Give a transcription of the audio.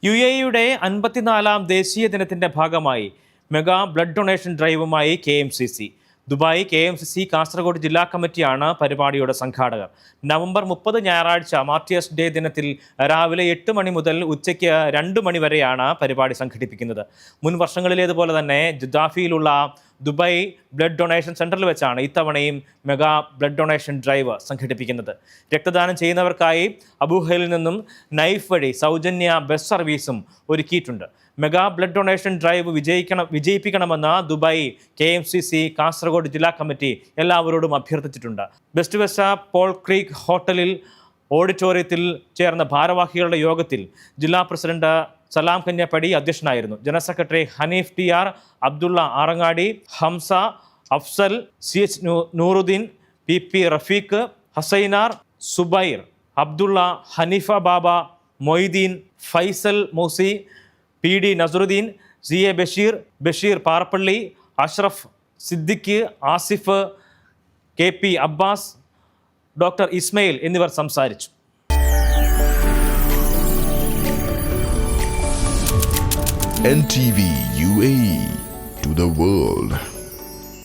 UAE-യുടെ 54-ാം ദേശീയ ദിനത്തിന്റെ ഭാഗമായി മെഗാ ബ്ലഡ് ഡൊണേഷൻ ഡ്രൈവുമായി KMCC. ദുബായ് KMCC കാസർഗോഡ് ജില്ലാ കമ്മിറ്റിയാണ് പരിപാടിയുടെ സംഘാടകർ. നവംബർ 30 ഞായറാഴ്ച മാർട്ടിയേഴ്സ് ഡേ ദിനത്തിൽ രാവിലെ 8 മണി മുതൽ ഉച്ചയ്ക്ക് 2 മണി വരെയാണ് പരിപാടി സംഘടിപ്പിക്കുന്നത്. മുൻ വർഷങ്ങളിലേതുപോലെ തന്നെ ജുദാഫിയിലുള്ള ദുബായ് ബ്ലഡ് ഡൊണേഷൻ സെന്ററിൽ വെച്ചാണ് ഇത്തവണയും മെഗാ ബ്ലഡ് ഡൊണേഷൻ ഡ്രൈവ് സംഘടിപ്പിക്കുന്നത്. രക്തദാനം ചെയ്യുന്നവർക്കായി അബുഹയിൽ നിന്നും നൈഫ് വഴി സൗജന്യ ബസ് സർവീസും ഒരുക്കിയിട്ടുണ്ട്. മെഗാ ബ്ലഡ് ഡൊണേഷൻ ഡ്രൈവ് വിജയിപ്പിക്കണമെന്ന് ദുബായ് KMCC കാസർഗോഡ് ജില്ലാ കമ്മിറ്റി എല്ലാവരോടും അഭ്യർത്ഥിച്ചിട്ടുണ്ട്. ബെസ്റ്റ് വെസ്റ്റ പോൾ ക്രീക്ക് ഹോട്ടലിൽ ഓഡിറ്റോറിയത്തിൽ ചേർന്ന ഭാരവാഹികളുടെ യോഗത്തിൽ ജില്ലാ പ്രസിഡന്റ് സലാം കന്യാപ്പടി അധ്യക്ഷനായിരുന്നു. General secretary Hanif TR, Abdulla Arangadi, Hamza, Afsal, CH Nooruddin, PP Rafeeq, Hasainar, Subair, Abdulla, Hanifa Baba, Moideen, Faisal Moosi, PD Nasaruddin, CA Basheer Parappally, Ashraf Siddique, Asif, KP Abbas, doctor Ismail എന്നിവർ സംസാരിച്ചു. NTV UAE to the world.